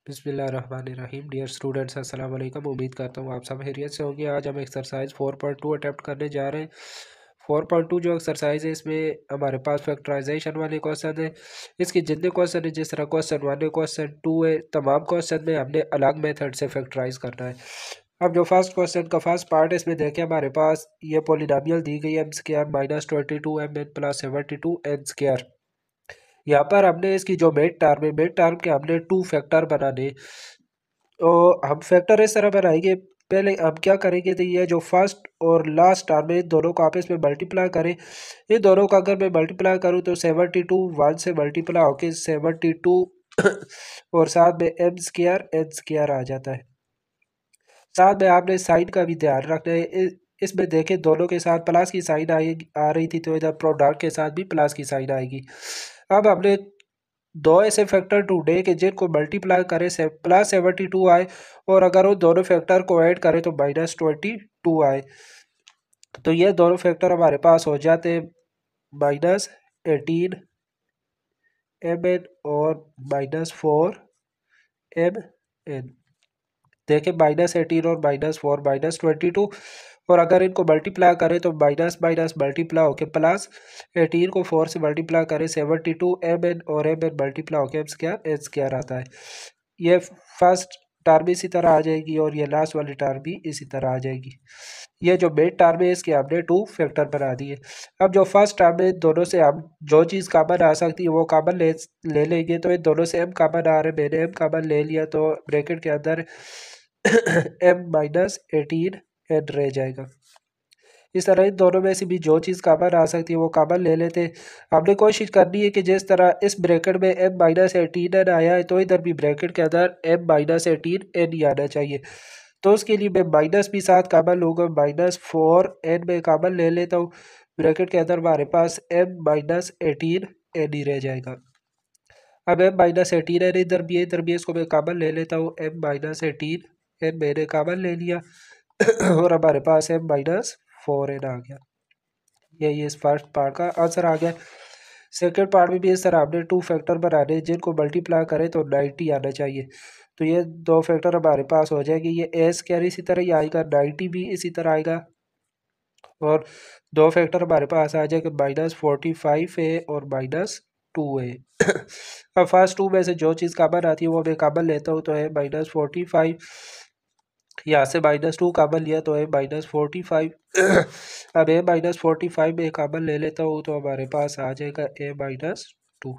बिस्मिल्लाहिर्रहमानिर्रहीम। Dear students, अस्सलाम वालेकुम। उम्मीद करता हूँ आप सब खैरियत से होंगे। आज हम एक्सरसाइज 4.2 अटैम्प्ट करने जा रहे हैं। 4.2 जो एक्सरसाइज है इसमें हमारे पास फैक्टराइजेशन वाले क्वेश्चन है। इसके जितने क्वेश्चन है, जिस तरह क्वेश्चन 1 है, क्वेश्चन 2 है, तमाम क्वेश्चन में हमने अलग मेथड से फैक्टराइज करना है। अब जो फर्स्ट क्वेश्चन का फर्स्ट पार्ट है, इसमें देखें हमारे पास ये पोलिनोमियल दी गई है M square minus 22 M N plus 72 N square. यहाँ पर हमने इसकी जो मिड टर्म है, मिड टर्म के हमने 2 फैक्टर बनाने। तो हम फैक्टर इस तरह बनाएंगे। पहले हम क्या करेंगे, तो ये जो फर्स्ट और लास्ट टर्म है, इन दोनों को आपस में मल्टीप्लाई करें। इन दोनों का अगर मैं मल्टीप्लाई करूँ तो 72 1 से मल्टीप्लाई होके 72 और साथ में एम स्क्वायर एन स्क्वायर आ जाता है। साथ में आपने साइन का भी ध्यान रखना है। इसमें देखें दोनों के साथ प्लस की साइन आ रही थी, तो इधर प्रोडक्ट के साथ भी प्लस की साइन आएगी। अब हमने दो ऐसे फैक्टर ढूंढे कि जिनको मल्टीप्लाई करें से प्लस 72 आए, और अगर वो दोनों फैक्टर को ऐड करें तो माइनस 22 आए। तो ये दोनों फैक्टर हमारे पास हो जाते हैं माइनस 18 एम एन और माइनस 4 एम एन। देखें -18 और -4 -22, और अगर इनको मल्टीप्लाई करें तो माइनस माइनस मल्टीप्लाई होके प्लस 18 को 4 से मल्टीप्लाई करें 72 एम एन, और एम एन मल्टीप्लाई होके एम स्क्वायर एन स्क्वायर आता है। ये फर्स्ट टर्म इसी तरह आ जाएगी और ये लास्ट वाली टर्म भी इसी तरह आ जाएगी। ये जो मेन टर्म है इसके हमने 2 फैक्टर बना दिए। अब जो फर्स्ट टर्म है, दोनों से हम जो चीज़ कॉमन आ सकती है वो कॉमन ले लेंगे। तो इन दोनों से एम कॉमन आ रहे हैं, मैंने एम कॉमन ले लिया, तो ब्रैकेट के अंदर एम माइनस 18 एन रह जाएगा। इस तरह इन दोनों में से भी जो चीज़ कॉमन आ सकती है वो कॉमन ले लेते हैं। हमने कोशिश करनी है कि जिस तरह इस ब्रैकेट में एम माइनस 18 एन आया है, तो इधर भी ब्रैकेट के अंदर एम माइनस 18 एन ही आना चाहिए। तो उसके लिए मैं माइनस भी साथ कॉमन लूँगा, -4 एन में कॉमन ले लेता हूँ। ब्रैकेट के अंदर हमारे पास एम माइनस 18 एन ही रह जाएगा। अब एम माइनस 18 एन इधर भी है, इधर भी, इसको मैं कॉमन ले लेता हूँ। एम माइनस 18 एन मैंने कॉमन ले लिया और हमारे पास एम माइनस 4 एन आ गया। यही इस फर्स्ट पार्ट का आंसर आ गया। सेकेंड पार्ट में भी इस तरह हमने 2 फैक्टर बनाने, जिनको मल्टीप्लाई करें तो 90 आना चाहिए। तो ये 2 फैक्टर हमारे पास हो जाएंगे। ये ए स्क्वायर इसी तरह ही आएगा, 90 भी इसी तरह आएगा, और 2 फैक्टर हमारे पास आ जाएगा -45 है और -2 है। अब फर्स्ट 2 में से जो चीज़ कॉमन आती है वो मैं कॉमन लेता हूँ, तो है -45। यहाँ से -2 कॉमन लिया तो है -45। अब ए -45 में कॉमन ले लेता हूँ, तो हमारे पास आ जाएगा ए -2।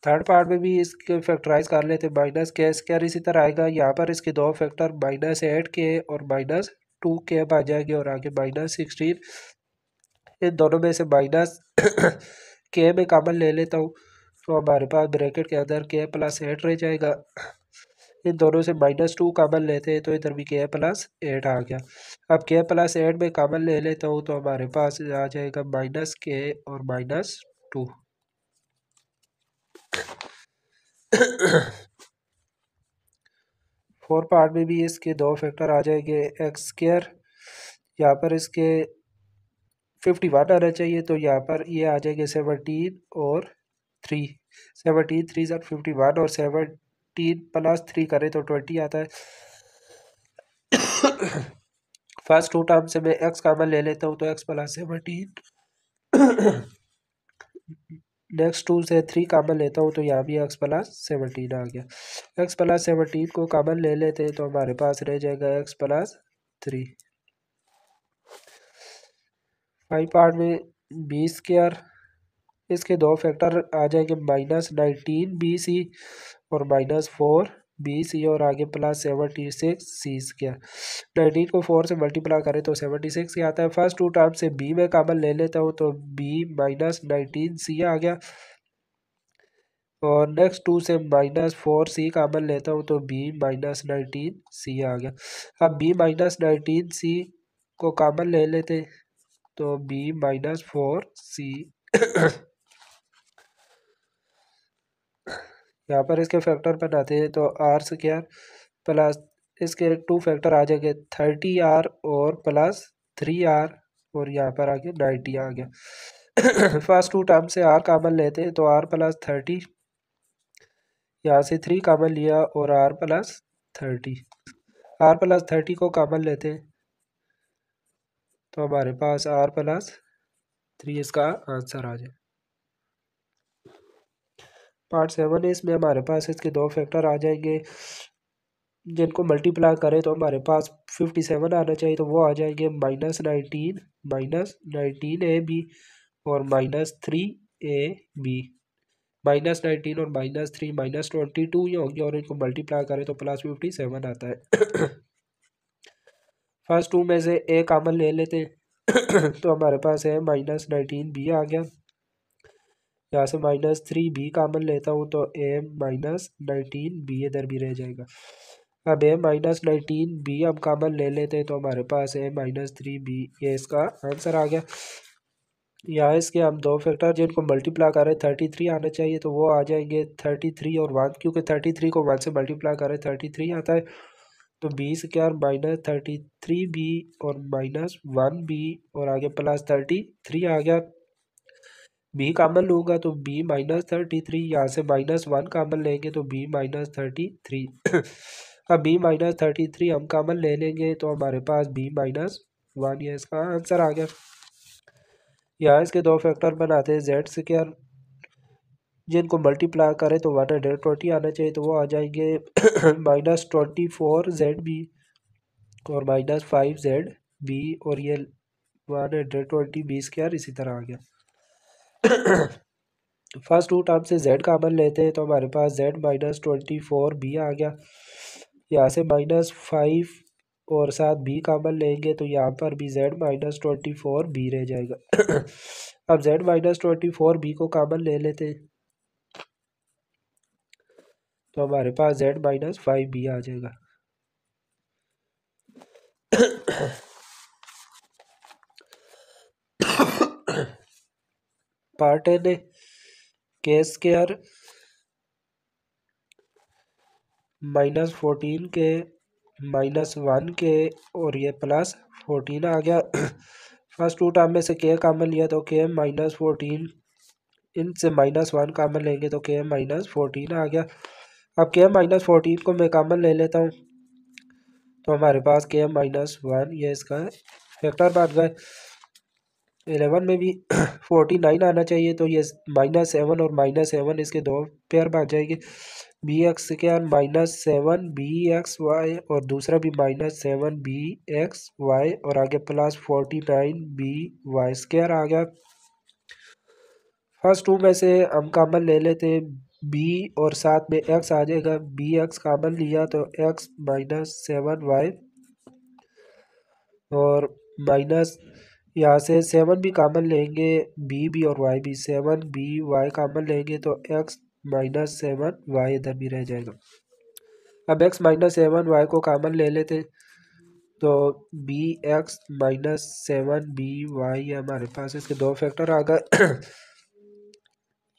थर्ड पार्ट में भी इसके फैक्टराइज कर लेते हैं। माइनस के स्क्वायर इसी तरह आएगा। यहाँ पर इसके 2 फैक्टर -8 के और -2 के आ जाएंगे, और आगे -16। इन दोनों में से माइनस के में कॉमन ले लेता हूँ, तो हमारे पास ब्रैकेट के अंदर के प्लस 8 रह जाएगा। इन दोनों से -2 कॉमन लेते हैं, तो इधर भी के प्लस 8 आ गया। अब के प्लस 8 में कॉमन ले लेता हूँ, तो हमारे पास आ जाएगा माइनस के और -2। फोर पार्ट में भी इसके 2 फैक्टर आ जाएंगे। एक्स स्क्वायर, यहाँ पर इसके 51 आना चाहिए, तो यहाँ पर ये आ जाएंगे 17 और 3। 17 3 सर 51, और 17 प्लस 3 करें तो 20 आता है। फर्स्ट 2 टर्म से मैं एक्स कॉमन ले लेता हूँ, तो एक्स प्लस 17। नेक्स्ट 2 से 3 कॉमन लेता हूँ, तो यहाँ भी एक्स प्लस 17 आ गया। एक्स प्लस 17 को कॉमन ले लेते हैं, तो हमारे पास रह जाएगा एक्स प्लस 3। 5 पार्ट में बी स्क्वायर, इसके 2 फैक्टर आ जाएंगे -19 बी सी और -4 बी सी, और आगे +76 सी स्क्वायर। 19 को 4 से मल्टीप्लाई करें तो 76 ही आता है। फर्स्ट 2 टर्म से बी में कॉमन ले लेता हूँ, तो बी -19 सी आ गया, और नेक्स्ट 2 से -4 सी कॉमन लेता हूँ, तो बी -19 सी आ गया। अब बी -19 सी को कॉमन ले लेते, तो बी -4 सी। यहाँ पर इसके फैक्टर बनाते हैं, तो आर स्क्वायर प्लस इसके 2 फैक्टर आ जाएंगे 30R और +3R, और यहाँ पर आगे 90 आ गया। फर्स्ट 2 टर्म से आर कॉमन लेते हैं, तो R +30 यहाँ से 3 कॉमन लिया और r+30, r+30 को कॉमन लेते हैं तो हमारे पास r+3 इसका आंसर आ जाए। पार्ट 7 है, इसमें हमारे पास इसके दो फैक्टर आ जाएंगे जिनको मल्टीप्लाई करें तो हमारे पास 57 आना चाहिए, तो वो आ जाएंगे -19 ए बी और -3 AB। -19 और -3 -22 ये होंगे और इनको मल्टीप्लाई करें तो +57 आता है। फर्स्ट टू में से ए कॉमन ले लेते हैं तो हमारे पास है -19b आ गया। यहाँ से -3b कॉमन लेता हूँ तो a -19b इधर भी रह जाएगा। अब a -19b हम कॉमन ले लेते हैं तो हमारे पास है -3b, ये इसका आंसर आ गया। यहाँ इसके हम दो फैक्टर जिनको मल्टीप्लाई करें 33 आना चाहिए, तो वो आ जाएंगे 33 और 1, क्योंकि 33 को 1 से मल्टीप्लाई करें 33 आता है, तो 20² -33b और -1b और आगे +33 आ गया। b कॉमन लूँगा तो b -33, यहाँ से -1 कॉमन लेंगे तो b -33। अब b -33 हम कॉमन ले लेंगे तो हमारे पास b -1, ये इसका आंसर आ गया। यहाँ इसके दो फैक्टर बनाते हैं z² जिनको मल्टीप्लाई करें तो 120 आना चाहिए, तो वो आ जाएंगे -24zb और -5zb और ये 120b² इसी तरह आ गया। फर्स्ट टू टर्म से z कॉमन लेते हैं तो हमारे पास z -24b आ गया। यहाँ से -5 और साथ b कॉमन लेंगे तो यहाँ पर भी z -24b रह जाएगा। अब z -24b को कॉमन ले लेते हैं तो हमारे पास z -5b आ जाएगा। पार्ट 10 है k² -14 के -1 के और ये +14 आ गया। फर्स्ट टू टर्म में से k कॉमन लिया तो k -14, इनसे -1 कॉमन लेंगे तो k -14 आ गया। अब k -14 को मैं कॉमन ले लेता हूँ तो हमारे पास k -1 ये इसका फैक्टर बन गए। 11 में भी 49 आना चाहिए, तो ये -7 और -7 इसके दो पेयर बन जाएंगे। bx² -7bxy और दूसरा भी -7bxy और आगे +49by² आ गया। फर्स्ट टू में से हम कॉमन ले लेते हैं b और साथ में x आ जाएगा। bx कॉमन लिया तो x -7y और माइनस यहाँ से 7 भी कॉमन लेंगे, b भी और y भी, 7by कॉमन लेंगे तो x -7y इधर भी रह जाएगा। अब x -7y को कॉमन ले लेते तो bx -7by हमारे पास इसके दो फैक्टर आ गए।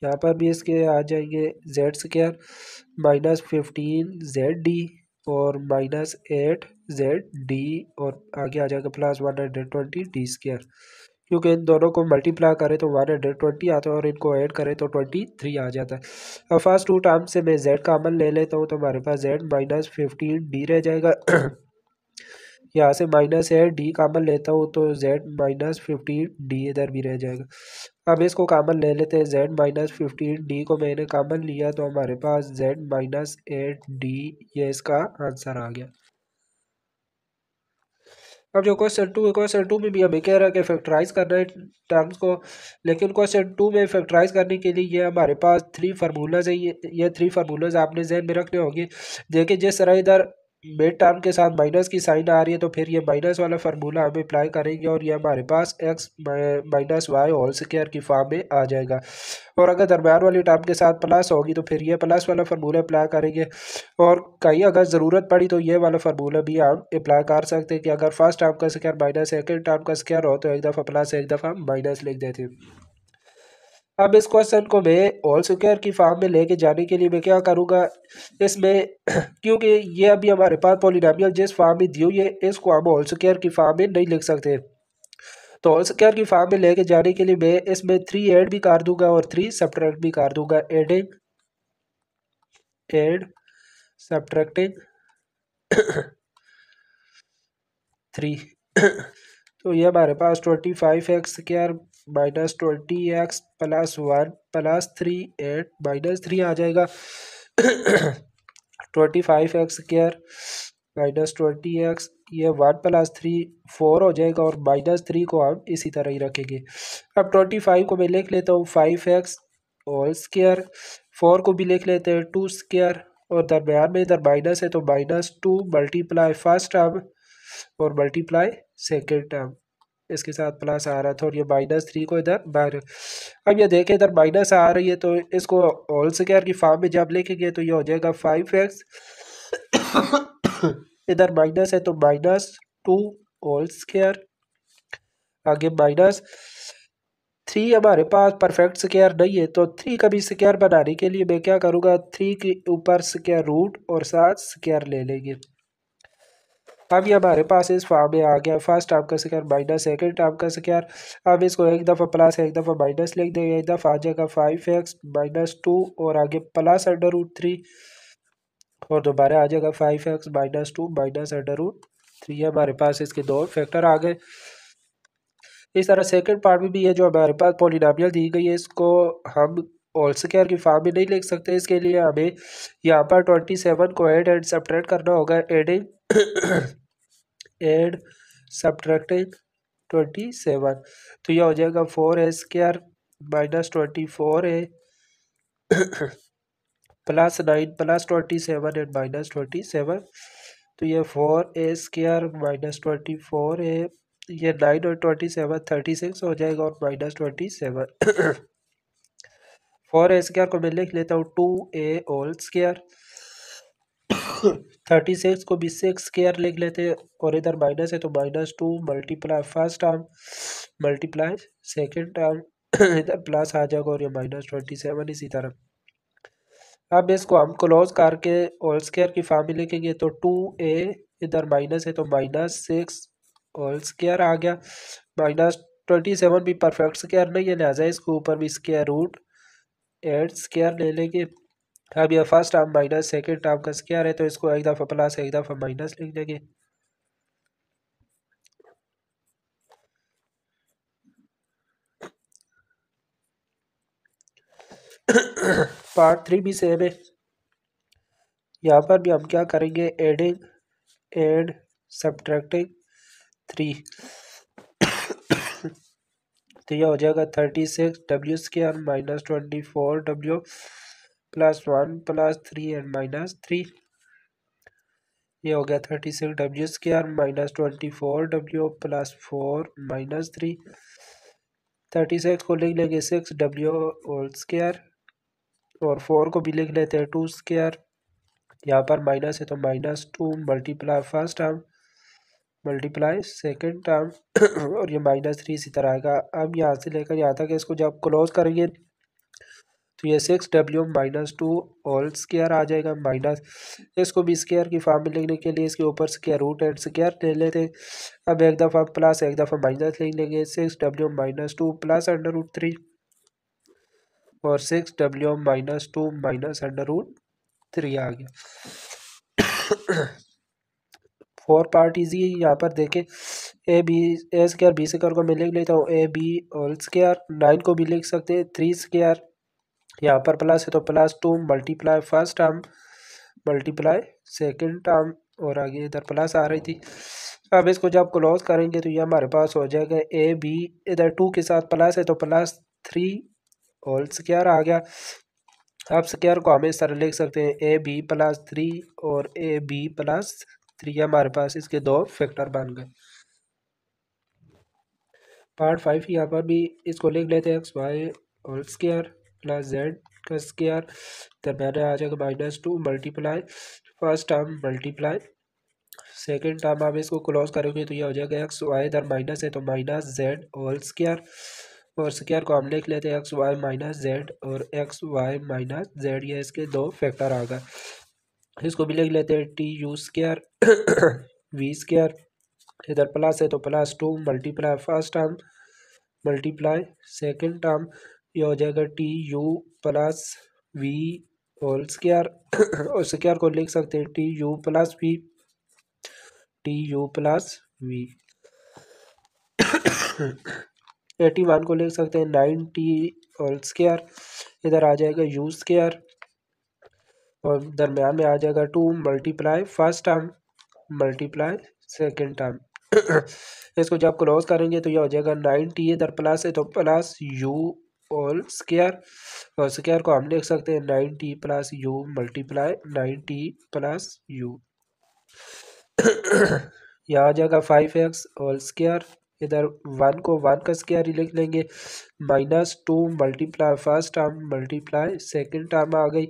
यहाँ पर भी इसके आ जाएंगे z² -15zd और -8zd और आगे आ जाएगा +120d², क्योंकि इन दोनों को मल्टीप्लाई करें तो 120 आता है और इनको ऐड करें तो 23 आ जाता है। अब फर्स्ट टू टर्म से मैं z कॉमन ले लेता हूँ तो हमारे पास z -15d रह जाएगा। यहाँ से -8d कॉमन लेता हूँ तो z -15d इधर भी रह जाएगा। अब इसको कॉमन ले लेते हैं, z -15d को मैंने कॉमन लिया तो हमारे पास z -8d ये इसका आंसर आ गया। अब जो क्वेश्चन 2 है, क्वेश्चन 2 में भी हमें कह रहा है कि फैक्टराइज करना है टर्म्स को, लेकिन क्वेश्चन 2 में फैक्टराइज करने के लिए ये हमारे पास 3 फार्मूलाज है। ये 3 फार्मूलाज आपने जहन में रखने होंगे। देखिए जिस तरह इधर मिड टर्म के साथ माइनस की साइन आ रही है तो फिर ये माइनस वाला फार्मूला हम अप्लाई करेंगे और ये हमारे पास x -y² की फॉर्म में आ जाएगा। और अगर दरम्यान वाली टर्म के साथ प्लस होगी तो फिर ये प्लस वाला फार्मूला अप्लाई करेंगे। और कहीं अगर ज़रूरत पड़ी तो ये वाला फार्मूला भी हम अप्लाई कर सकते हैं कि अगर फर्स्ट टर्म का स्क्वायर माइनस सेकंड टर्म का स्क्वायर हो तो एक दफ़ा प्लस एक दफ़ा माइनस लिख देते हैं। अब इस क्वेश्चन को मैं होल स्क्वायर की फॉर्म में लेके जाने के लिए मैं क्या करूँगा इसमें क्योंकि ये अभी हमारे पास पॉलिनोमियल जिस फॉर्म में दी हुई है इसको हम होल स्क्वायर की फॉर्म में नहीं लिख सकते। तो होल स्क्वायर की फॉर्म में लेके जाने के लिए मैं इसमें 3 ऐड भी कर दूंगा और 3 सब्ट्रैक्ट भी कर दूंगा। Adding and subtracting 3। तो ये हमारे पास 25x² minus 20x plus 1 plus 3 एट माइनस 3 आ जाएगा। 25x² माइनस 20x, ये 1 प्लस 3 4 हो जाएगा और माइनस 3 को हम इसी तरह ही रखेंगे। अब 25 को मैं लिख लेता हूँ 5x होल स्क्वायर, 4 को भी लिख लेते हैं 2 स्क्वायर, और दरम्यान में इधर माइनस है तो -2 मल्टीप्लाई फर्स्ट टर्म और मल्टीप्लाई सेकेंड टर्म, इसके साथ प्लस आ रहा था और ये -3 को इधर बाहर। अब ये देखें इधर माइनस आ रही है तो इसको होल स्क्वायर की फॉर्म में जब लिखेंगे तो ये हो जाएगा 5x। इधर माइनस है तो -2 होल स्क्वायर, आगे -3 हमारे पास परफेक्ट स्क्वायर नहीं है तो 3 का भी स्क्वायर बनाने के लिए मैं क्या करूँगा, 3 के ऊपर स्क्वायर रूट और साथ स्क्वायर ले लेंगे। अब ये हमारे पास इस फॉर्म में आ गया, फर्स्ट टर्म का स्क्वायर माइनस सेकेंड टर्म का स्क्वायर। अब इसको एक दफ़ा प्लस एक दफ़ा माइनस लिख देंगे, एक दफ़ा आ जाएगा 5x -2 और आगे प्लस √3 और दोबारा आ जाएगा 5x -2 माइनस √3। हमारे पास इसके दो फैक्टर आ गए। इस तरह सेकंड पार्ट में भी है जो हमारे पास पॉलिनोमियल दी गई है, इसको हम होल स्क्वायर की फॉर्म में नहीं लिख सकते। इसके लिए हमें यहाँ पर 27 को ऐड एंड सब्ट्रैक्ट करना होगा, एडिंग एड सब्ट्रैक्टिंग 27। तो यह हो जाएगा 4a² minus 24a plus 9 plus 27 and minus 27। तो ये 4a² माइनस 24a, ये 9 और 27 36 हो जाएगा और माइनस 27। 4a² को मैं लिख लेता हूँ 2a होल स्क्वायर, 36 को भी 6 स्क्वायर लिख लेते हैं और इधर माइनस है तो -2 multiply first term multiply second term, इधर प्लस आ जाएगा और ये -27 इसी तरह। अब इसको हम क्लोज करके होल स्क्वायर की फॉर्म में लिखेंगे तो 2a, इधर माइनस है तो -6 होल स्क्वायर आ गया, -27 भी परफेक्ट स्क्वायर नहीं है लिहाजा इसके ऊपर भी स्क्वायर रूट 8 स्क्वायर ले लेंगे। अब यह first term minus second term का स्क्वायर है तो इसको एक दफ़ा प्लस एक दफ़ा माइनस लिख देंगे। पार्ट 3 भी सेम है, यहाँ पर भी हम क्या करेंगे, एडिंग एड सब्ट्रैक्टिंग 3। तो यह हो जाएगा 36w² minus 24w plus 1 plus 3 and -3। ये हो गया 36w² माइनस 24w प्लस 4 -3। 36 को लिख लेंगे 6w होल स्क्वायर और 4 को भी लिख लेते हैं 2 स्क्वायर। यहाँ पर माइनस है तो -2 multiply first term multiply second term और ये -3 इसी तरह आएगा। अब यहाँ से लेकर यहाँ तक इसको जब क्लोज करेंगे तो ये 6w -2 होल स्क्वायर आ जाएगा, माइनस इसको भी स्क्वायर की फॉर्म में लिखने के लिए इसके ऊपर स्क्वायर रूट एंड स्क्वायर ले लेते हैं। अब एक दफ़ा प्लस एक दफ़ा माइनस लिख लेंगे, 6w -2 प्लस √3 और 6w -2 माइनस √3 आ गया। 4 पार्ट इजी है, यहाँ पर देखें a² को मैं लिख लेता हूँ ab होल स्क्वायर, 9 को भी लिख सकते हैं 3 स्क्वायर, यहाँ पर प्लस है तो +2 multiply first term multiply second term और आगे इधर प्लस आ रही थी। अब इसको जब क्लोज करेंगे तो ये हमारे पास हो जाएगा ab, इधर 2 के साथ प्लस है तो +3 होल स्क्वायर आ गया। अब स्क्वायर को हम इस तरह लिख सकते हैं ab +3 और ab +3, हमारे पास इसके दो फैक्टर बन गए। पार्ट 5 यहाँ पर भी इसको लिख लेते हैं xy whole square plus z का स्क्वायर, दरम्यान आ जाएगा -2 multiply first term multiply second term. आप इसको क्लोज करेंगे तो ये हो जाएगा xy, इधर माइनस है तो -z होल स्क्वायर और स्क्वायर को हम लिख लेते हैं xy -z और xy -z, ये इसके दो फैक्टर आ गए। इसको भी लिख लेते हैं tu² v², इधर प्लस है तो +2 multiply first term multiply second term, ये हो जाएगा tu + v होल स्क्वायर और स्क्वायर को लिख सकते हैं T U plus V, T U plus V. 81 को लिख सकते हैं 9t होल स्क्वायर, इधर आ जाएगा यू स्क्वायर और दरम्यान में आ जाएगा 2 multiply first term multiply second term. इसको जब क्लोज करेंगे तो ये हो जाएगा 9t, इधर प्लस है तो प्लस यू होल स्क्वायर और स्क्वायर को हम लिख सकते हैं 9t plus you multiply 9t plus you. यहाँ आ जाएगा 5x होल स्क्वायर, इधर 1 को 1 का स्क्वायर ही लिख लेंगे, -2 multiply first term multiply second term आ गई।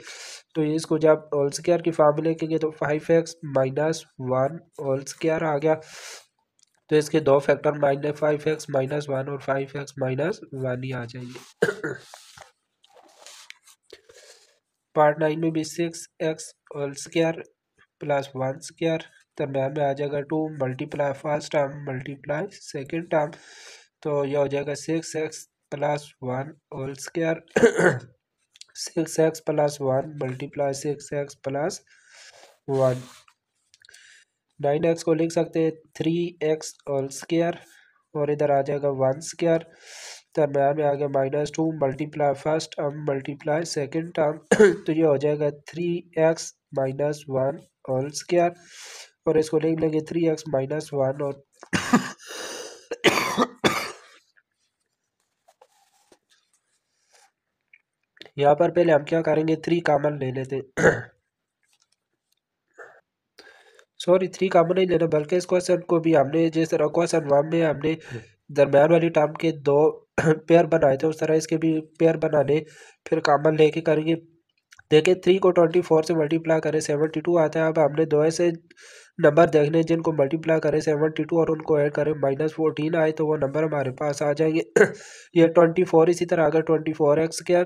तो इसको जब होल स्क्वायर की फॉर्म में लिखेंगे तो 5x माइनस 1 होल स्क्वायर आ गया। तो इसके दो फैक्टर -5x माइनस 1 और 5x माइनस 1 ही आ जाएंगे। पार्ट 9 में भी 6x whole square plus 1 square, दरम्यान में आ जाएगा 2 multiply first term multiply second term, तो यह हो जाएगा 6x plus 1 whole square 6x plus 1 multiply 6x plus 1। 9x को लिख सकते हैं 3x होल स्क्वायर और इधर आ जाएगा 1 स्क्वायर, दरम्यान में आ गया -2 multiply first term multiply second term, तो ये हो जाएगा 3x माइनस 1 होल स्क्वायर और इसको लिख लेंगे 3x माइनस 1 और यहाँ पर पहले हम क्या करेंगे 3 कॉमन ले लेते सॉरी 3 कॉमन नहीं लेना, बल्कि इस क्वेश्चन को भी हमने जिस तरह क्वेश्चन 1 में हमने दरम्यान वाली टर्म के 2 पेयर बनाए थे उस तरह इसके भी पेयर बनाने, फिर कॉमन लेके करेंगे। देखिए 3 को 24 से मल्टीप्लाई करें 72 आता है। अब हमने दो ऐसे नंबर देखने जिनको मल्टीप्लाई करें 72 और उनको ऐड करें -14 आए तो वो नंबर हमारे पास आ जाएंगे। ये 24 इसी तरह अगर 24x क्या,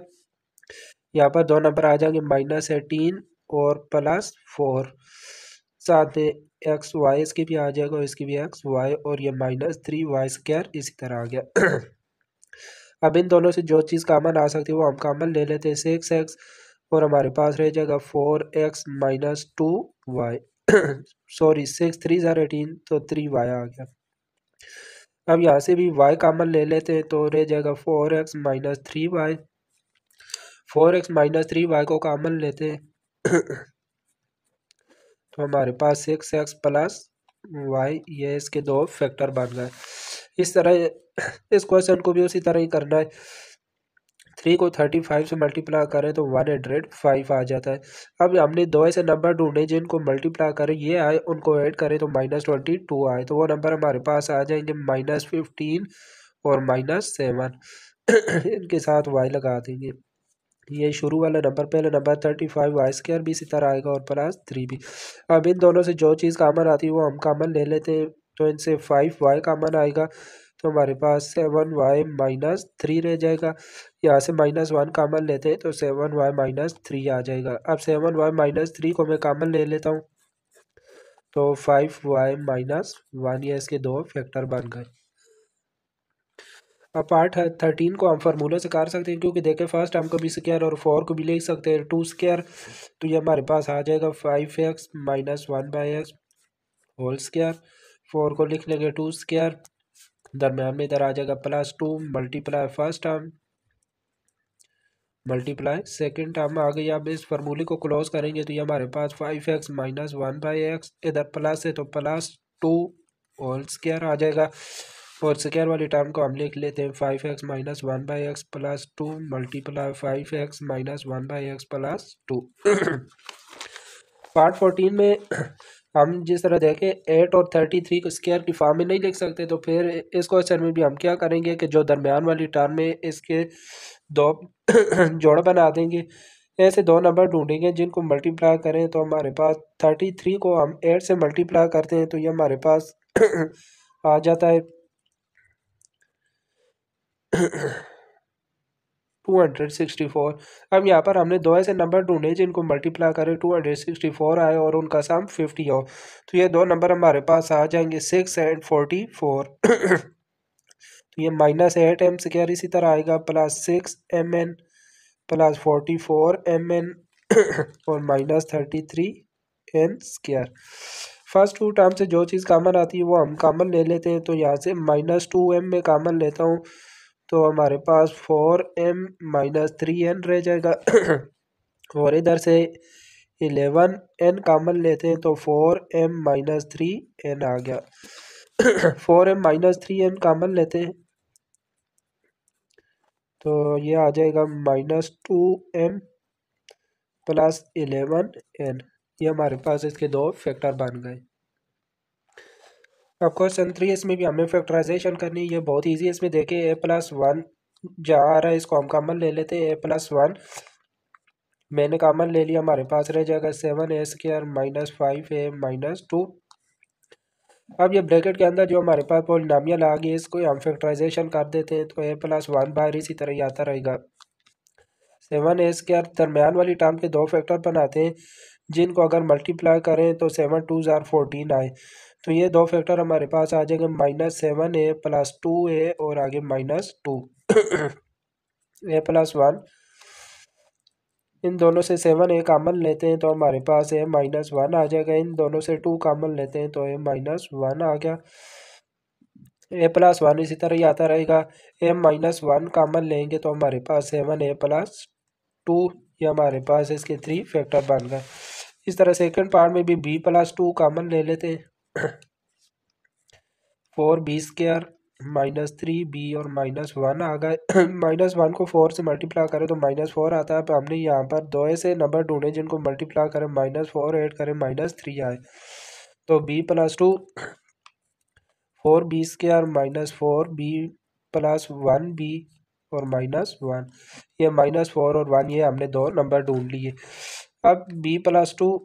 यहाँ पर दो नंबर आ जाएंगे -18 और +4, साथ में एक्स वाई इसकी भी आ जाएगा और इसकी भी एक्स वाई और ये -3y² इसी तरह आ गया। अब इन दोनों से जो चीज़ कॉमन आ सकती है वो हम कॉमन ले लेते हैं 6x और हमारे पास रह जाएगा 4x माइनस 2y सॉरी 6 3 18 तो 3y आ गया। अब यहाँ से भी y कॉमन ले लेते हैं तो रह जाएगा 4x minus 3y, 4x minus 3y को कॉमन लेते हैं तो हमारे पास 6x प्लस वाई, ये इसके दो फैक्टर बन गए। इस तरह इस क्वेश्चन को भी उसी तरह ही करना है। 3 को 35 से मल्टीप्लाई करें तो 105 आ जाता है। अब हमने दो ऐसे नंबर ढूंढे जिनको मल्टीप्लाई करें ये आए, उनको ऐड करें तो -22 आए, तो वो नंबर हमारे पास आ जाएंगे -15 और -7 इनके साथ y लगा देंगे। ये शुरू वाला नंबर पहले नंबर 35y² भी इसी तरह आएगा और +3 भी। अब इन दोनों से जो चीज़ कॉमन आती है वो हम कॉमन ले लेते हैं, तो इनसे 5y कॉमन आएगा तो हमारे पास 7y माइनस 3 रह जाएगा। यहाँ से -1 कॉमन लेते हैं तो 7y माइनस 3 आ जाएगा। अब 7y माइनस 3 को मैं कॉमन ले लेता हूँ तो 5y माइनस 1, ये इसके दो फैक्टर बन गए। अब पार्ट 13 को हम फार्मूले से कर सकते हैं, क्योंकि देखें फर्स्ट टर्म को भी स्क्वायर और 4 को भी लिख सकते हैं 2 स्क्वायर, तो ये हमारे पास आ जाएगा 5x minus 1/x whole square, 4 को लिख लेंगे 2 स्क्वायर, दरम्यान में इधर आ जाएगा +2 multiply first term multiply second term आ गई। अब इस फार्मूले को क्लोज करेंगे तो ये हमारे पास 5x माइनस 1/x, इधर प्लस है तो +2 होल स्क्वायर आ जाएगा और स्क्वायर वाली टर्म को हम लिख लेते हैं 5x minus 1/x +2 multiply 5x minus 1/x +2। Part 14 में हम जिस तरह देखें 8 और 33 को स्क्वायर की फॉर्म में नहीं लिख सकते, तो फिर इस क्वेश्चन में भी हम क्या करेंगे कि जो दरमियान वाली टर्म में इसके दो जोड़ बना देंगे। ऐसे दो नंबर ढूंढेंगे जिनको मल्टीप्लाई करें तो हमारे पास 33 को हम 8 से मल्टीप्लाई करते हैं तो ये हमारे पास आ जाता है 264। अब यहाँ पर हमने दो ऐसे नंबर ढूंढे जिनको मल्टीप्लाई करें 264 आए और उनका सम 50 हो, तो ये दो नंबर हमारे पास आ जाएंगे 6 एंड 44। तो ये -8m² इसी तरह आएगा +6mn +44mn और -33n²। फर्स्ट टू टर्म से जो चीज़ कॉमन आती है वो हम कॉमन ले लेते हैं। तो यहाँ से -2m में कॉमन लेता हूँ तो हमारे पास 4m -3n रह जाएगा। और इधर से 11n कॉमन लेते हैं तो 4m -3n आ गया। 4m -3n कॉमन लेते हैं तो ये आ जाएगा -2m +11n। ये हमारे पास इसके दो फैक्टर बन गए। अब क्वेश्चन 3 इसमें भी हमें फैक्टराइजेशन करनी है। ये बहुत ईजी है। इसमें देखिए a+1 जहाँ आ रहा है इसको हम कॉमन ले लेते हैं। a+1 मैंने कॉमन ले लिया, हमारे पास रह जाएगा 7a² -5a-2। अब ये ब्रैकेट के अंदर जो हमारे पास पॉलिनोमियल आ गई इसको हम फैक्टराइजेशन कर देते हैं। तो a+1 बाहर इसी तरह ही आता रहेगा। 7a² दरमियान वाली टर्म के दो फैक्टर बनाते हैं जिनको अगर मल्टीप्लाई करें तो 7 2 ज़ार 14 आए। तो ये दो फैक्टर हमारे पास आ जाएंगे -7a + 2a और आगे -2। a+1 इन दोनों से 7a कॉमन लेते हैं तो हमारे पास a-1 आ जाएगा। इन दोनों से 2 कॉमन लेते हैं तो a-1 आ गया। a+1 इसी तरह ही आता रहेगा। a-1 कॉमन लेंगे तो हमारे पास 7a + 2, ये हमारे पास इसके 3 फैक्टर बन गए। इस तरह सेकंड पार्ट में भी b+2 कॉमन ले लेते हैं। 4b² -3b और -1 आ गए। -1 को 4 से मल्टीप्लाई करें तो -4 आता है। अब हमने यहाँ पर दो ऐसे नंबर ढूंढे जिनको मल्टीप्लाई करें -4 ऐड करें -3 आए। तो b+2 4b² -4b + 1b और -1, ये -4 और 1 ये हमने दो नंबर ढूंढ लिए। अब b+2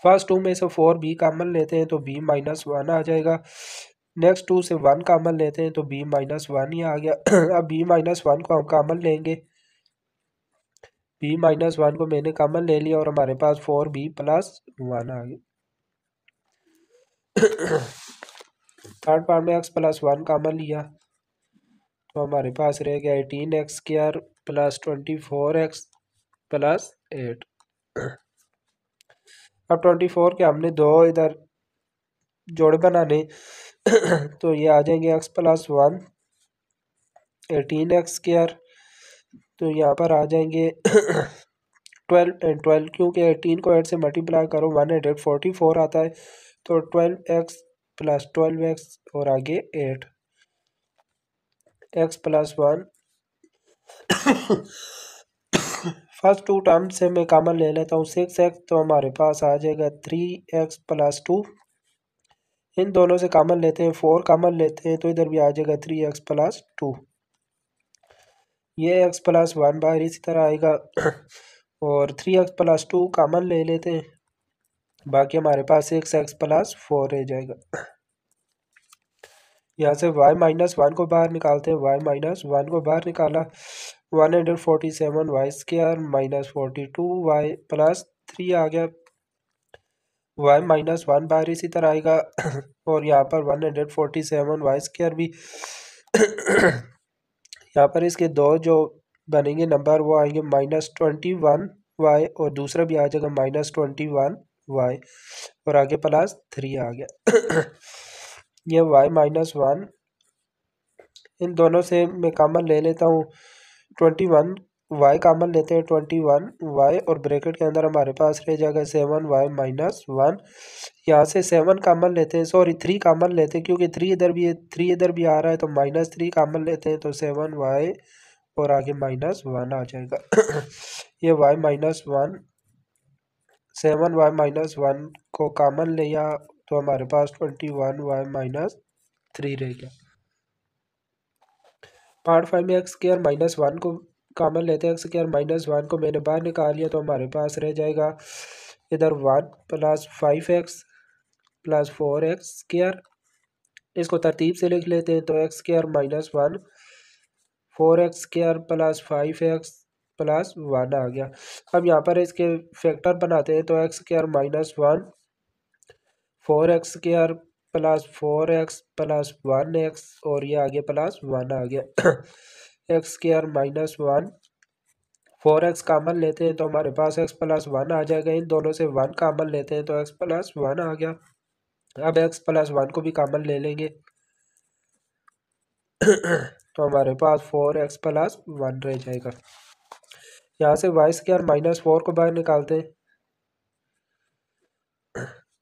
फर्स्ट 2 में से 4b कॉमन लेते हैं तो b -1 आ जाएगा। नेक्स्ट 2 से 1 कॉमन लेते हैं तो b -1 ही आ गया। अब b -1 को हम कॉमन लेंगे। b -1 को मैंने कॉमन ले लिया और हमारे पास 4b + 1 आ गया। थर्ड पार्ट में x+1 कॉमन लिया तो हमारे पास रह गया 18x² + 24x + 8। अब 24 के हमने दो इधर जोड़े बनाने तो ये आ जाएंगे x+1 18x²। तो यहाँ पर आ जाएंगे 12 क्योंकि 18 को 8 से मल्टीप्लाई करो 144 आता है। तो 12x + 12x और आगे 8 x+1 फर्स्ट टू टर्म से मैं कॉमन ले लेता हूँ 6x तो हमारे पास आ जाएगा 3x + 2। इन दोनों से कॉमन लेते हैं 4 कॉमन लेते हैं तो इधर भी आ जाएगा 3x + 2। ये x+1 बाहर इसी तरह आएगा। और 3x + 2 कॉमन ले लेते हैं, बाकी हमारे पास 6x + 4 रह जाएगा। यहाँ से y-1 को बाहर निकालते हैं। y-1 को बाहर निकाला 147y² -42y + 3 आ गया। y-1 बाहर इसी तरह आएगा और यहाँ पर 147y² भी यहाँ पर इसके दो जो बनेंगे नंबर वो आएंगे -21y और दूसरा भी आ जाएगा -21y और आगे +3 आ गया। ये y-1 इन दोनों से मैं कॉमन ले लेता हूँ 21y कॉमन लेते हैं 21y और ब्रैकेट के अंदर हमारे पास रह जाएगा 7y-1। यहाँ से 7 कॉमन लेते हैं, सॉरी 3 कॉमन लेते हैं क्योंकि 3 इधर भी आ रहा है तो -3 कॉमन लेते हैं तो 7y और आगे -1 आ जाएगा। ये y-1 7y-1 को कॉमन लिया तो हमारे पास 21y-3 रह गया। पार्ट 5 में x² -1 को कॉमन लेते हैं। x² -1 को मैंने बाहर निकाल लिया तो हमारे पास रह जाएगा इधर 1 + 5x + 4x²। इसको तरतीब से लिख लेते हैं तो x² -1 4x² + 5x + 1 आ गया। अब यहाँ पर इसके फैक्टर बनाते हैं तो x² -1 4x² + 4x + 1x और ये आगे +1 आ गया। x² -1 4x कामन लेते हैं तो हमारे पास x प्लस 1 आ जाएगा। इन दोनों से 1 कामन लेते हैं तो x प्लस 1 आ गया। अब x प्लस 1 को भी कामन ले लेंगे तो हमारे पास 4x प्लस 1 रह जाएगा। यहाँ से वाई स्क्वायर माइनस 4 को बाहर निकालते हैं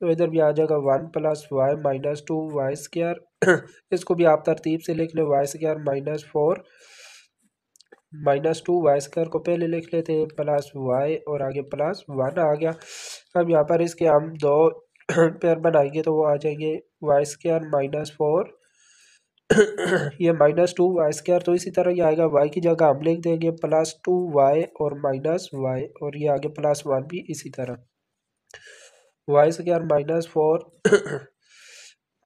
तो इधर भी आ जाएगा 1 plus Y minus 2 Y square इसको भी आप तरतीब से लिख लें, Y square minus 4 minus 2 Y square को पहले लिख लेते हैं प्लस वाई और आगे प्लस 1 आ गया। अब यहाँ पर इसके हम दो पेयर बनाएंगे तो वो आ जाएंगे वाई स्क्वायर माइनस 4 ये माइनस 2 वाई स्क्वायर, तो इसी तरह ये आएगा वाई की जगह हम लिख देंगे प्लस 2 वाई और माइनस वाई, और ये आगे प्लस 1 भी इसी तरह। वाई स्क्वायर माइनस 4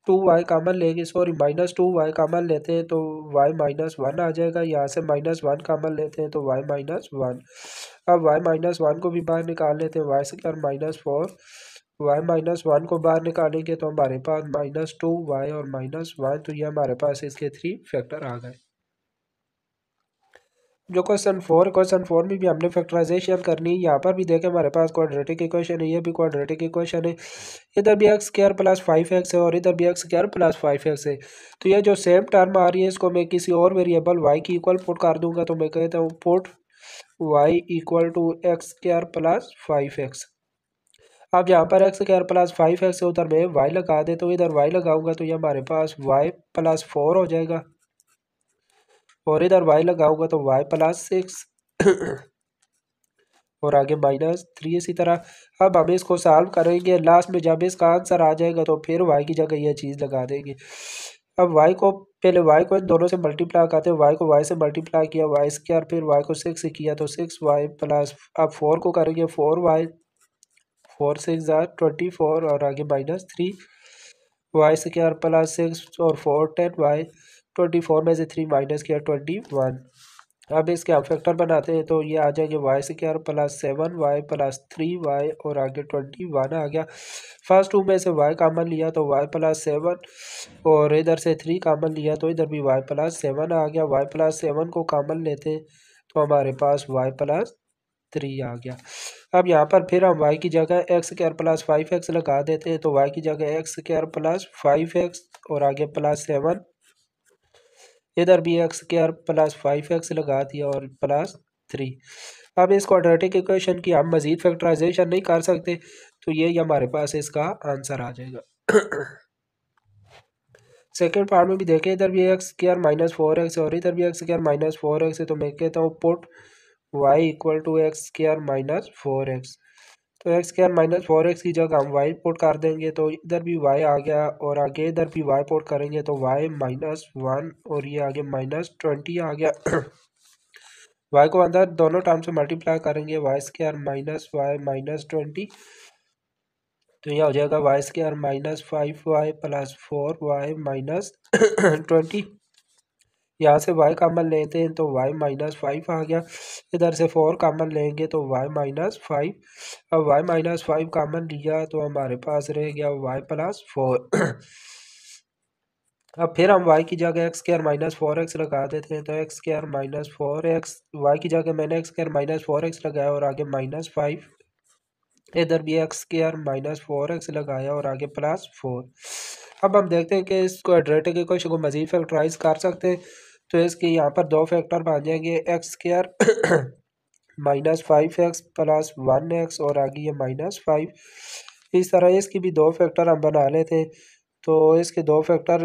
2 वाई कामन लेंगे, सॉरी माइनस 2 वाई कामन लेते हैं तो वाई माइनस 1 आ जाएगा। यहाँ से माइनस 1 कामन लेते हैं तो वाई माइनस 1। अब वाई माइनस 1 को भी बाहर निकाल लेते हैं, Y square minus 4 Y minus 1 को बाहर निकालेंगे तो हमारे पास माइनस 2 वाई और माइनस 1, तो ये हमारे पास इसके 3 फैक्टर आ गए। जो क्वेश्चन 4 में भी हमने फैक्टराइजेशन करनी है। यहाँ पर भी देखें हमारे पास क्वाड्रेटिक इक्वेशन है, ये भी क्वाड्रेटिक इक्वेशन है। इधर भी एक्स स्क्वायर प्लस 5x है और इधर भी एक्स स्क्वायर प्लस 5x है। तो ये जो सेम टर्म आ रही है इसको मैं किसी और वेरिएबल y की इक्वल पुट कर दूंगा, तो मैं कहता हूँ put y equal to X square plus 5x। अब यहाँ पर एक्स स्क्वायर प्लस 5x है, उधर मैं y लगा दे तो इधर y लगाऊंगा तो ये हमारे पास y प्लस 4 हो जाएगा, और इधर y लगाऊंगा तो y प्लस 6 और आगे माइनस 3 इसी तरह। अब हम इसको सॉल्व करेंगे, लास्ट में जब इसका आंसर आ जाएगा तो फिर y की जगह यह चीज़ लगा देंगे। अब y को पहले y को इन दोनों से मल्टीप्लाई करते हैं, y को y से मल्टीप्लाई किया वाई स्क्वायर, फिर y को 6 से किया तो 6y प्लस, अब 4 को करेंगे 4y, 4 6 24 और आगे माइनस 3 वाई स्क्वायर प्लस 6 और 4 10 वाई, 24 में से 3 माइनस किया 21। अब इसके हम फैक्टर बनाते हैं तो ये आ जाएंगे Y square plus 7 Y plus 3 Y और आगे 21 आ गया। फर्स्ट टू में से वाई कामन लिया तो वाई प्लस 7 और इधर से 3 कामन लिया तो इधर भी वाई प्लस 7 आ गया। वाई प्लस 7 को कामन लेते हैं तो हमारे पास वाई प्लस 3 आ गया। अब यहाँ पर फिर हम y की जगह एक्स स्क्वायर प्लस 5x लगा देते हैं तो y की जगह एक्स स्क्वायर प्लस 5x और आगे प्लस 7, इधर भी एक्स स्क्वायर प्लस 5x लगा दिया और प्लस 3। अब इस क्वाड्रेटिक इक्वेशन की हम मजीद फैक्टराइजेशन नहीं कर सकते तो ये हमारे पास इसका आंसर आ जाएगा। सेकेंड पार्ट में भी देखें, इधर भी एक्स स्क्वायर माइनस 4x और इधर भी एक्स स्क्वायर माइनस 4x है, तो मैं कहता हूँ put y equal to X square minus 4x। तो एक्स स्क्वायर माइनस 4x की जगह हम y पुट कर देंगे तो इधर भी y आ गया और आगे इधर भी y पुट करेंगे तो y माइनस 1 और ये आगे माइनस 20 आ गया। y को अंदर दोनों टर्म से मल्टीप्लाई करेंगे, Y square minus Y minus 20, तो यह हो जाएगा Y square minus 5y plus 4y minus 20। यहाँ से y कॉमन लेते हैं तो y माइनस 5 आ गया, इधर से 4 कॉमन लेंगे तो y माइनस 5। अब y माइनस 5 कॉमन लिया तो हमारे पास रह गया y प्लस 4। अब फिर हम y की जगह एक्स स्क्वायर माइनस 4x लगा देते हैं तो x square minus 4x, Y की जगह मैंने एक्स स्क्वायर माइनस 4x लगाया और आगे माइनस 5, इधर भी एक्स स्क्वायर माइनस 4x लगाया और आगे प्लस 4। अब हम देखते हैं कि इस क्वाड्रेटिक इक्वेशन को मजीद फैक्टराइज कर सकते हैं तो इसके यहाँ पर दो फैक्टर बन जाएंगे, x square minus 5x plus 1x और आगे ये माइनस 5। इस तरह इसकी भी दो फैक्टर हम बना लेते हैं तो इसके दो फैक्टर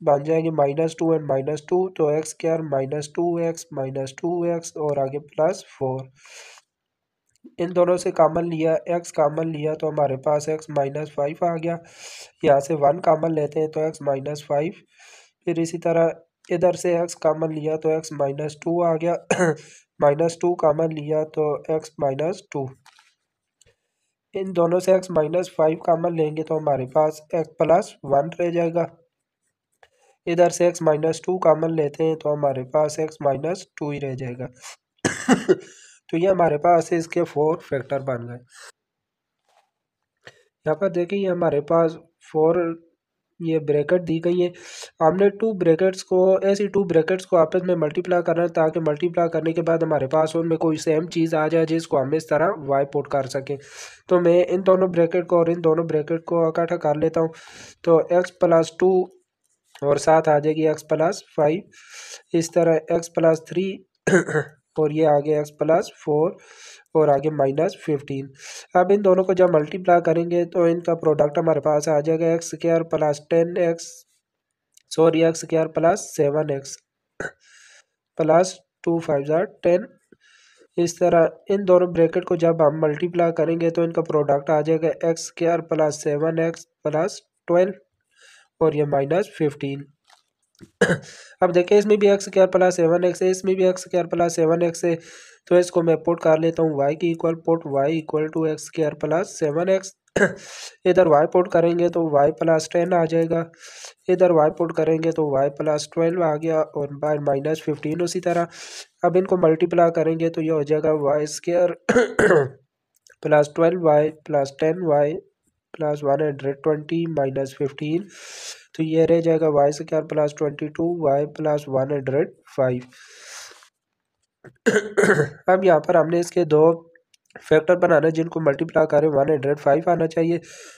बन जाएंगे माइनस 2 एंड माइनस 2, तो एक्स स्क्वायर माइनस 2x और आगे प्लस 4। इन दोनों से कॉमन लिया, x कॉमन लिया तो हमारे पास x माइनस 5 आ गया। यहाँ से 1 कॉमन लेते हैं तो x माइनस 5, फिर इसी तरह इधर से x कॉमन लिया तो x माइनस 2 आ गया। माइनस 2 कॉमन लिया तो x माइनस 2, इन दोनों से x माइनस 5 कॉमन लेंगे तो हमारे पास x प्लस 1 रह जाएगा। इधर से x माइनस 2 कॉमन लेते हैं तो हमारे पास x माइनस 2 ही रह जाएगा। तो ये हमारे पास इसके 4 फैक्टर बन गए। यहाँ पर देखिए ये हमारे पास 4 ये ब्रैकेट दी गई है। हमने टू ब्रैकेट्स को ऐसी टू ब्रैकेट्स को आपस में मल्टीप्लाई करना है ताकि मल्टीप्लाई करने के बाद हमारे पास उनमें कोई सेम चीज़ आ जाए जिसको हम इस तरह वाई पुट कर सकें। तो मैं इन दोनों ब्रैकेट को और इन दोनों ब्रैकेट को इकट्ठा कर लेता हूँ। तो x+2 और साथ आ जाएगी x+5, इस तरह x+3 और ये आगे x+4 और आगे -15। अब इन दोनों को जब मल्टीप्लाई करेंगे तो इनका प्रोडक्ट हमारे पास आ जाएगा x² + 10x, sorry x² + 7x +2 5 10। इस तरह इन दोनों ब्रैकेट को जब हम मल्टीप्लाई करेंगे तो इनका प्रोडक्ट आ जाएगा x² + 7x +12 और ये -15। अब देखिए इसमें भी x² + 7x है, इसमें भी x² + 7x है। तो इसको मैं पुट कर लेता हूँ y की equal, put y = x² + 7x। इधर y पुट करेंगे तो y +10 आ जाएगा, इधर y पुट करेंगे तो y +12 आ गया और बाय -15 उसी तरह। अब इनको मल्टीप्लाई करेंगे तो ये हो जाएगा y² + 12y + 10y + 120 -15। तो ये रह जाएगा y² + 22y + 105। अब यहाँ पर हमने इसके दो फैक्टर बनाना है जिनको मल्टीप्लाई करें 105 आना चाहिए।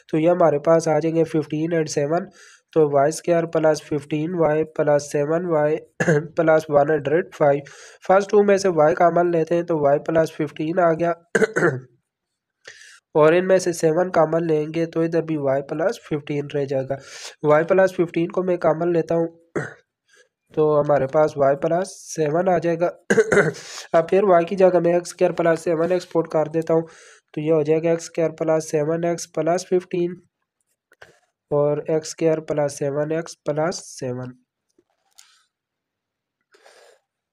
तो ये हमारे पास आ जाएंगे 15 और 7। तो y² + 15y + 7y + 105। First to में से y कॉमन लेते हैं तो y + 15 आ गया और इनमें से 7 कॉमन लेंगे तो इधर भी y + 15 रह जाएगा। y + 15 को मैं कॉमन लेता हूँ तो हमारे पास y + 7 आ जाएगा। अब फिर y की जगह मैं x² + 7x पुट कर देता हूँ तो ये हो जाएगा x² + 7x + 15 और x² + 7x + 7।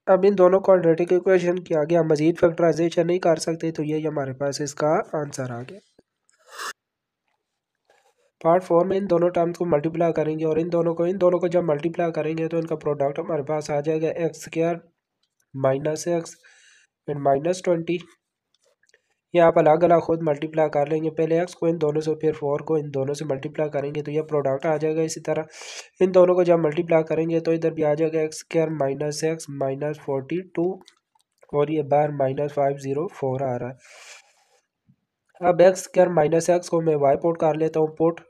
अब इन दोनों क्वाड्रेटिक इक्वेशन के आगे हम मजीद फैक्टराइजेशन नहीं कर सकते तो ये हमारे पास इसका आंसर आ गया। पार्ट 4 में इन दोनों टर्म्स को मल्टीप्लाई करेंगे और इन दोनों को जब मल्टीप्लाई करेंगे तो इनका प्रोडक्ट हमारे पास आ जाएगा x² - x एंड -20। ये आप अलग अलग खुद मल्टीप्लाई कर लेंगे, पहले x को इन दोनों से फिर 4 को इन दोनों से मल्टीप्लाई करेंगे तो ये प्रोडक्ट आ जाएगा। इसी तरह इन दोनों को जब मल्टीप्लाई करेंगे तो इधर भी आ जाएगा x² - x -42 और ये बाहर -504 आ रहा है। अब x² - x को मैं y पुट कर लेता हूँ, पुट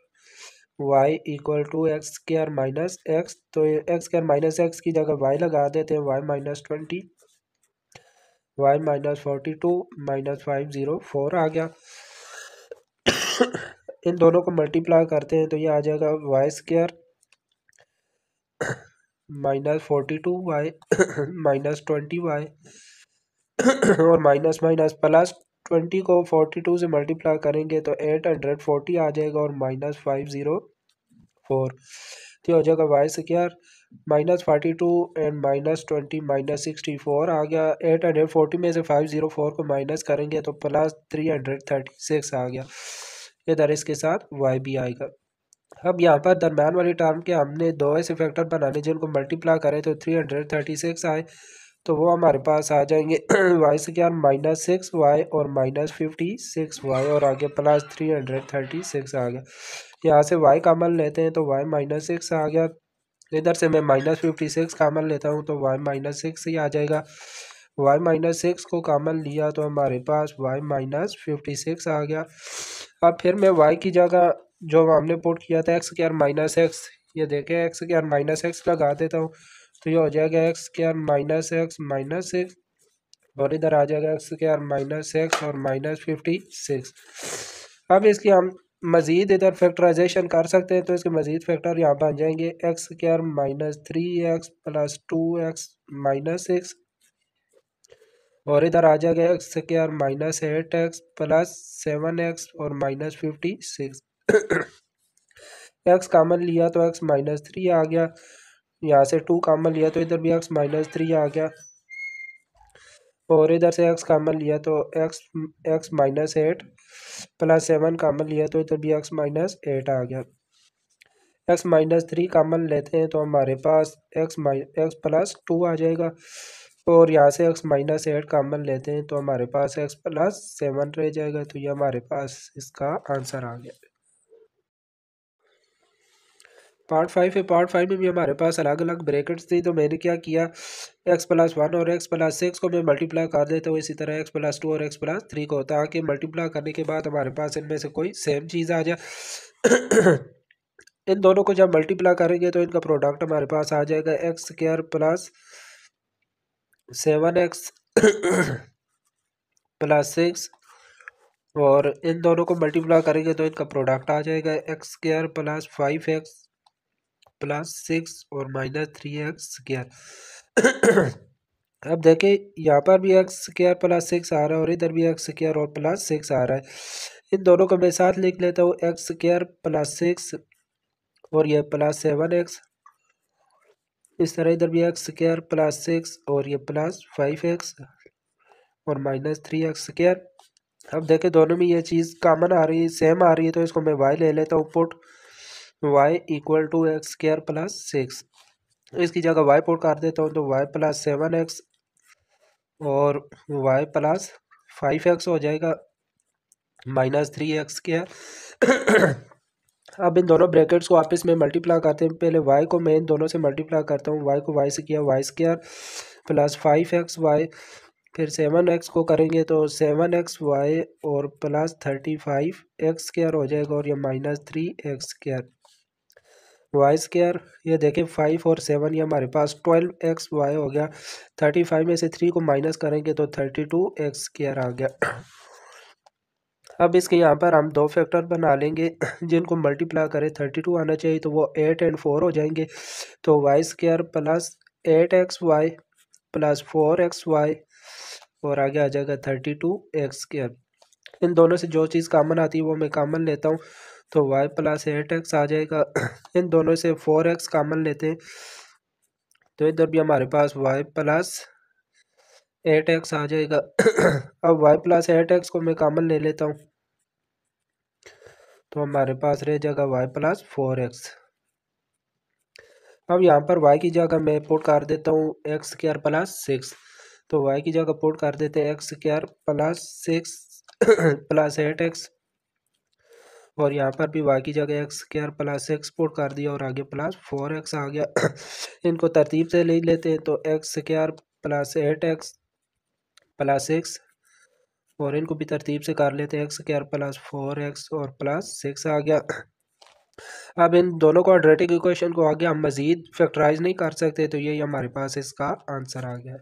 y = x² - x। तो x² - x की जगह y लगा देते हैं, y -20 y -42 -504 आ गया। इन दोनों को मल्टीप्लाई करते हैं तो ये आ जाएगा y² -42y -20y और माइनस माइनस प्लस 20 को 42 से मल्टीप्लाई करेंगे तो 840 आ जाएगा और -504। तो हो जाएगा y² -42 एंड -20 -64 आ गया। 840 में से 504 को माइनस करेंगे तो +336 आ गया। इधर इसके साथ y भी आएगा। अब यहाँ पर दरम्यान वाली टर्म के हमने दो ऐसे फैक्टर बनाने जिनको मल्टीप्लाई करें तो 336 आए तो वो हमारे पास आ जाएंगे y² -6y और -56y और आगे +336 आ गया। यहाँ से y कॉमन लेते हैं तो y -6 आ गया, इधर से मैं -56 कॉमन लेता हूँ तो y -6 ही आ जाएगा। y -6 को कॉमन लिया तो हमारे पास y -56 आ गया। अब फिर मैं y की जगह जो हमने पुट किया था x² - x, ये देखें x² - x लगा देता हूँ तो ये हो जाएगा x² - x -6 और इधर आ जाएगा x² - x और -56। अब इसकी हम मज़ीद इधर फैक्टराइजेशन कर सकते हैं तो इसके मज़ीद फैक्टर यहाँ बन जाएंगे x² - 3x + 2x -6 और इधर आ जाएगा x² - 8x + 7x और -56। x कॉमन लिया तो x -3 आ गया, यहाँ से 2 कॉमन लिया तो इधर भी x -3 आ गया और इधर से x कॉमन लिया तो x -8 + 7 कॉमन लिया तो इधर भी x -8 आ गया। x -3 कॉमन लेते हैं तो हमारे पास x +2 आ जाएगा और यहाँ से x -8 कॉमन लेते हैं तो हमारे पास x +7 रह जाएगा। तो ये हमारे पास इसका आंसर आ गया। पार्ट 5 है। पार्ट 5 में भी हमारे पास अलग अलग ब्रैकेट्स थी, तो मैंने क्या किया, x+1 और x+6 को मैं मल्टीप्लाई कर देता हूँ, इसी तरह x+2 और x+3 को, ताकि मल्टीप्लाई करने के बाद हमारे पास इनमें से कोई सेम चीज़ आ जाए। इन दोनों को जब मल्टीप्लाई करेंगे तो इनका प्रोडक्ट हमारे पास आ जाएगा x² + 7x +6, और इन दोनों को मल्टीप्लाई करेंगे तो इनका प्रोडक्ट आ जाएगा x² + 5x +6 और -3x²। अब देखें यहाँ पर भी x² + 6 आ रहा है और इधर भी x² और +6 आ रहा है। इन दोनों को मैं साथ लिख लेता हूँ, x² + 6 और ये +7x, इस तरह इधर भी x² + 6 और ये +5x और -3x²। अब देखें दोनों में ये चीज़ कॉमन आ रही है, सेम आ रही है, तो इसको मैं y ले लेता हूँ पुट, y = x² + 6। इसकी जगह y पुट कर देता हूँ, तो y + 7x और y + 5x हो जाएगा -3x²। अब इन दोनों ब्रैकेट्स को आपस में मल्टीप्लाई करते हैं। पहले y को मैं इन दोनों से मल्टीप्लाई करता हूँ, y को y से किया y² + 5xy, फिर 7x को करेंगे तो 7xy और +35x² हो जाएगा और ये -3x²। y², ये देखें 5 और 7, ये हमारे पास 12xy हो गया। 35 में से 3 को माइनस करेंगे तो 32x² आ गया। अब इसके यहाँ पर हम दो फैक्टर बना लेंगे जिनको मल्टीप्लाई करें 32 आना चाहिए, तो वो 8 और 4 हो जाएंगे। तो y² + 8xy + 4xy और आगे आ जाएगा 32x²। इन दोनों से जो चीज़ कॉमन आती है वो मैं कॉमन लेता हूँ, तो y + 8x आ जाएगा। इन दोनों से 4x कॉमन लेते हैं, तो इधर भी हमारे पास y + 8x आ जाएगा। अब y + 8x को मैं कॉमन ले लेता हूँ, तो हमारे पास रह जाएगा y + 4x। अब यहाँ पर y की जगह मैं पुट कर देता हूँ x² + 6, तो y की जगह पुट कर देते हैं x² + 6 + 8x, और यहाँ पर भी y की जगह x² + 6 पुट कर दिया और आगे +4x आ गया। इनको तरतीब से ले लेते हैं, तो x² + 8x + 6, और इनको भी तरतीब से कर लेते हैं, x² + 4x और +6 आ गया। अब इन दोनों क्वाड्रेटिक इक्वेशन को आगे हम मज़ीद फैक्टराइज नहीं कर सकते, तो यही हमारे पास इसका आंसर आ गया है।